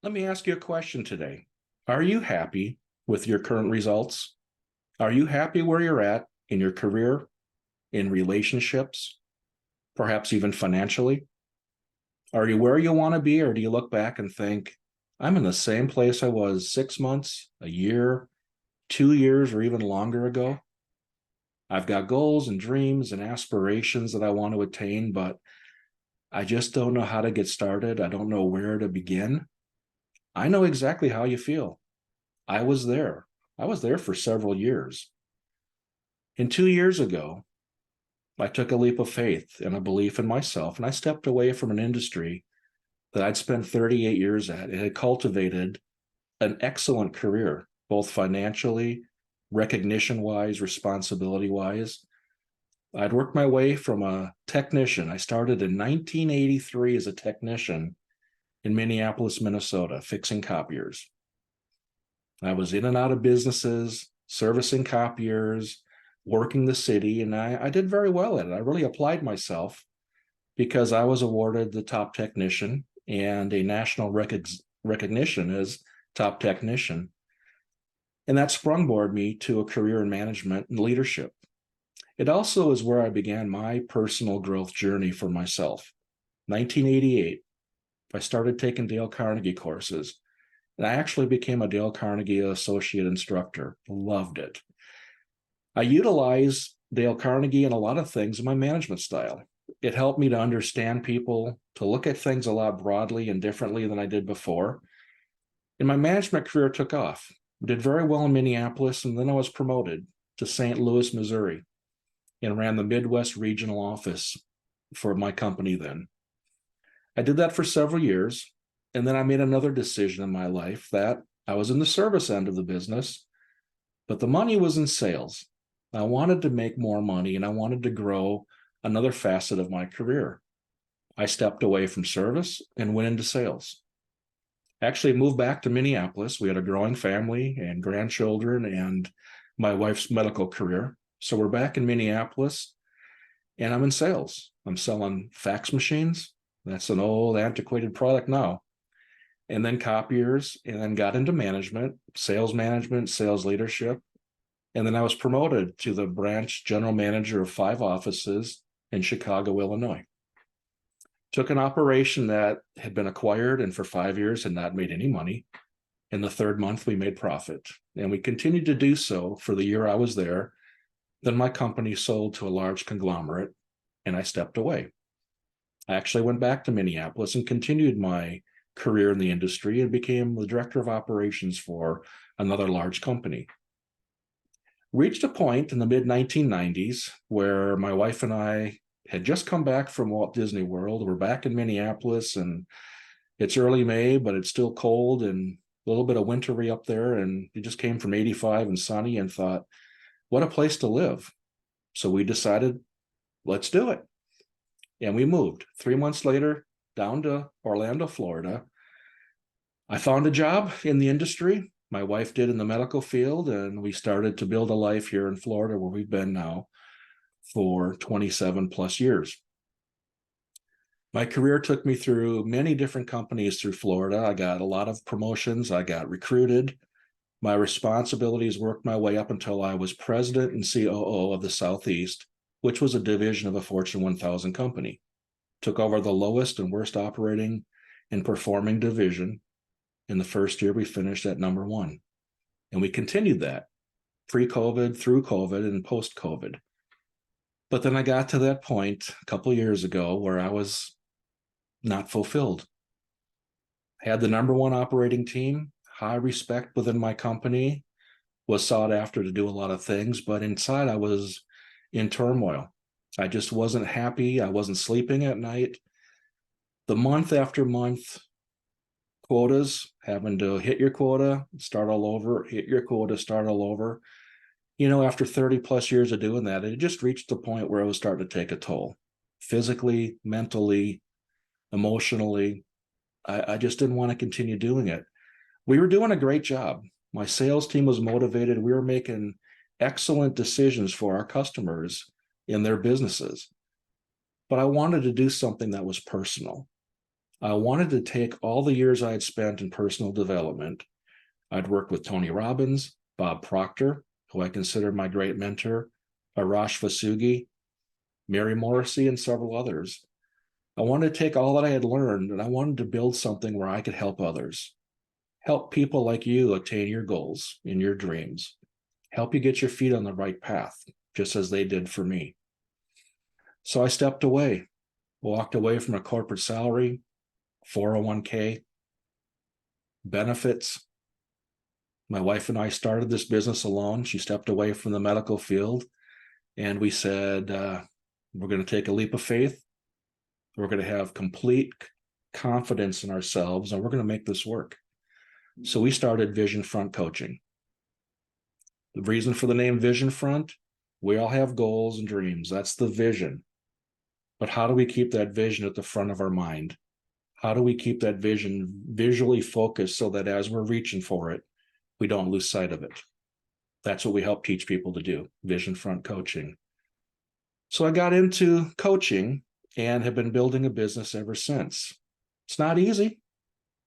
Let me ask you a question today. Are you happy with your current results? Are you happy where you're at in your career, in relationships, perhaps even financially? Are you where you want to be, or do you look back and think, I'm in the same place I was 6 months, a year, 2 years, or even longer ago? I've got goals and dreams and aspirations that I want to attain, but I just don't know how to get started. I don't know where to begin. I know exactly how you feel. I was there. I was there for several years. And 2 years ago, I took a leap of faith and a belief in myself, and I stepped away from an industry that I'd spent 38 years at. It had cultivated an excellent career, both financially, recognition wise, responsibility wise. I'd worked my way from a technician. I started in 1983 as a technician in Minneapolis, Minnesota, fixing copiers. I was in and out of businesses, servicing copiers, working the city, and I did very well at it. I really applied myself because I was awarded the top technician and a national recognition as top technician. And that sprungboarded me to a career in management and leadership. It also is where I began my personal growth journey for myself. 1988, I started taking Dale Carnegie courses. And I actually became a Dale Carnegie associate instructor. Loved it. I utilize Dale Carnegie in a lot of things in my management style. It helped me to understand people, to look at things a lot broadly and differently than I did before. And my management career took off. Did very well in Minneapolis, and then I was promoted to St. Louis, Missouri, and ran the Midwest regional office for my company then. I did that for several years. And then I made another decision in my life that I was in the service end of the business, but the money was in sales. I wanted to make more money and I wanted to grow another facet of my career. I stepped away from service and went into sales. Actually moved back to Minneapolis. We had a growing family and grandchildren and my wife's medical career. So we're back in Minneapolis and I'm in sales. I'm selling fax machines. That's an old antiquated product now. And then copiers, and then got into management, sales leadership. And then I was promoted to the branch general manager of 5 offices in Chicago, Illinois. Took an operation that had been acquired and for 5 years had not made any money. In the third month, we made profit. And we continued to do so for the year I was there. Then my company sold to a large conglomerate and I stepped away. I actually went back to Minneapolis and continued my career in the industry and became the director of operations for another large company. Reached a point in the mid 1990s where my wife and I had just come back from Walt Disney World. We're back in Minneapolis and it's early May, but it's still cold and a little bit of wintry up there. And it just came from 85 and sunny and thought, what a place to live. So we decided, let's do it. And we moved 3 months later down to Orlando, Florida. I found a job in the industry. My wife did in the medical field, and we started to build a life here in Florida where we've been now for 27 plus years. My career took me through many different companies through Florida. I got a lot of promotions. I got recruited. My responsibilities worked my way up until I was president and COO of the Southeast, which was a division of a Fortune 1000 company. Took over the lowest and worst operating and performing division. In the first year, we finished at number 1. And we continued that pre-COVID, through COVID, and post-COVID. But then I got to that point a couple of years ago where I was not fulfilled. I had the number 1 operating team, high respect within my company, was sought after to do a lot of things, but inside I was in turmoil. I just wasn't happy. I wasn't sleeping at night. The month after month, quotas, having to hit your quota, start all over, hit your quota, start all over. After 30 plus years of doing that, it just reached the point where it was starting to take a toll. Physically, mentally, emotionally. I just didn't want to continue doing it. We were doing a great job. My sales team was motivated. We were making excellent decisions for our customers in their businesses. But I wanted to do something that was personal. I wanted to take all the years I had spent in personal development. I'd worked with Tony Robbins, Bob Proctor, who I consider my great mentor, Arash Vasugi, Mary Morrissey, and several others. I wanted to take all that I had learned and I wanted to build something where I could help others, help people like you attain your goals and your dreams, help you get your feet on the right path, just as they did for me. So I stepped away, walked away from a corporate salary, 401k, benefits. My wife and I started this business alone. She stepped away from the medical field, and we said, we're going to take a leap of faith. We're going to have complete confidence in ourselves, and we're going to make this work. So we started Vision Front Coaching. The reason for the name Vision Front, we all have goals and dreams. That's the vision. But how do we keep that vision at the front of our mind? How do we keep that vision visually focused so that as we're reaching for it, we don't lose sight of it? That's what we help teach people to do, Vision Front Coaching. So I got into coaching and have been building a business ever since. It's not easy.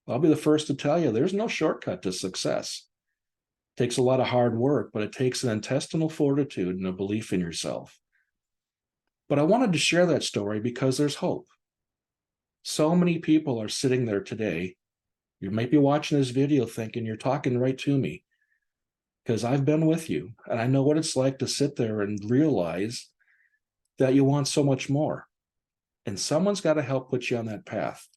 I'll be the first to tell you, there's no shortcut to success. It takes a lot of hard work, but it takes an intestinal fortitude and a belief in yourself. But I wanted to share that story because there's hope. So many people are sitting there today. You might be watching this video thinking you're talking right to me, because I've been with you and I know what it's like to sit there and realize that you want so much more. And someone's got to help put you on that path.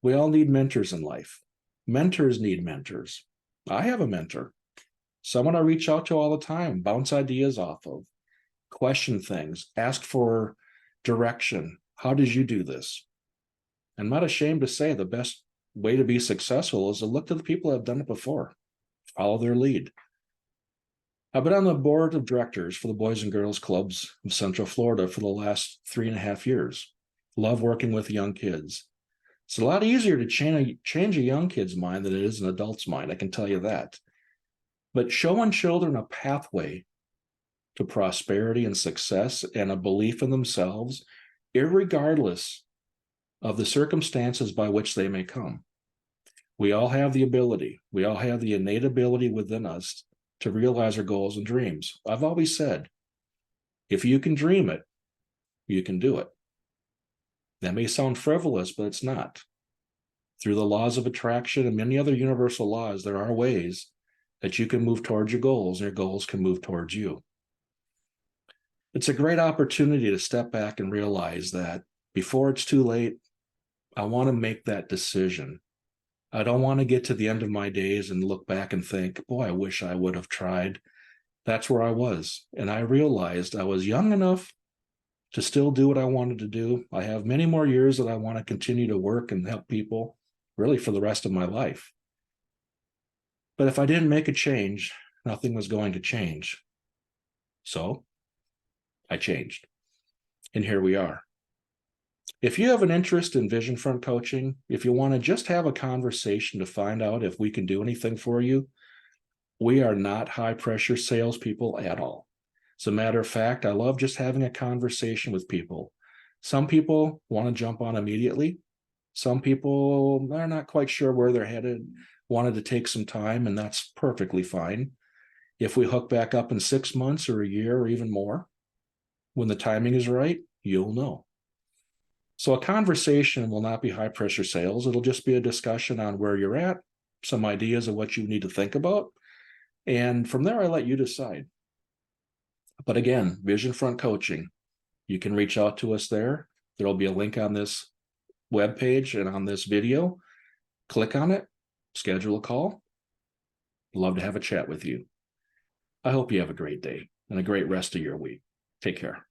We all need mentors in life. Mentors need mentors. I have a mentor, someone I reach out to all the time, bounce ideas off of, question things, ask for direction. How did you do this? I'm not ashamed to say the best way to be successful is to look to the people that have done it before, follow their lead. I've been on the board of directors for the Boys and Girls Clubs of Central Florida for the last 3.5 years. Love working with young kids. It's a lot easier to change a young kid's mind than it is an adult's mind, I can tell you that. But showing children a pathway to prosperity and success and a belief in themselves, irregardless of the circumstances by which they may come. We all have the ability. We all have the innate ability within us to realize our goals and dreams. I've always said, if you can dream it, you can do it. That may sound frivolous, but it's not. Through the laws of attraction and many other universal laws, there are ways that you can move towards your goals, and your goals can move towards you. It's a great opportunity to step back and realize that before it's too late, I want to make that decision. I don't want to get to the end of my days and look back and think, boy, I wish I would have tried. That's where I was. And I realized I was young enough to still do what I wanted to do. I have many more years that I want to continue to work and help people, really for the rest of my life. But if I didn't make a change, nothing was going to change. So I changed. And here we are. If you have an interest in Vision Front Coaching, if you want to just have a conversation to find out if we can do anything for you, we are not high-pressure salespeople at all. As a matter of fact, I love just having a conversation with people. Some people want to jump on immediately. Some people are not quite sure where they're headed, wanted to take some time, and that's perfectly fine. If we hook back up in 6 months or a year or even more, when the timing is right, you'll know. So a conversation will not be high-pressure sales. It'll just be a discussion on where you're at, some ideas of what you need to think about, and from there, I let you decide. But again, Vision Front Coaching, you can reach out to us there. There'll be a link on this webpage and on this video. Click on it, schedule a call. Love to have a chat with you. I hope you have a great day and a great rest of your week. Take care.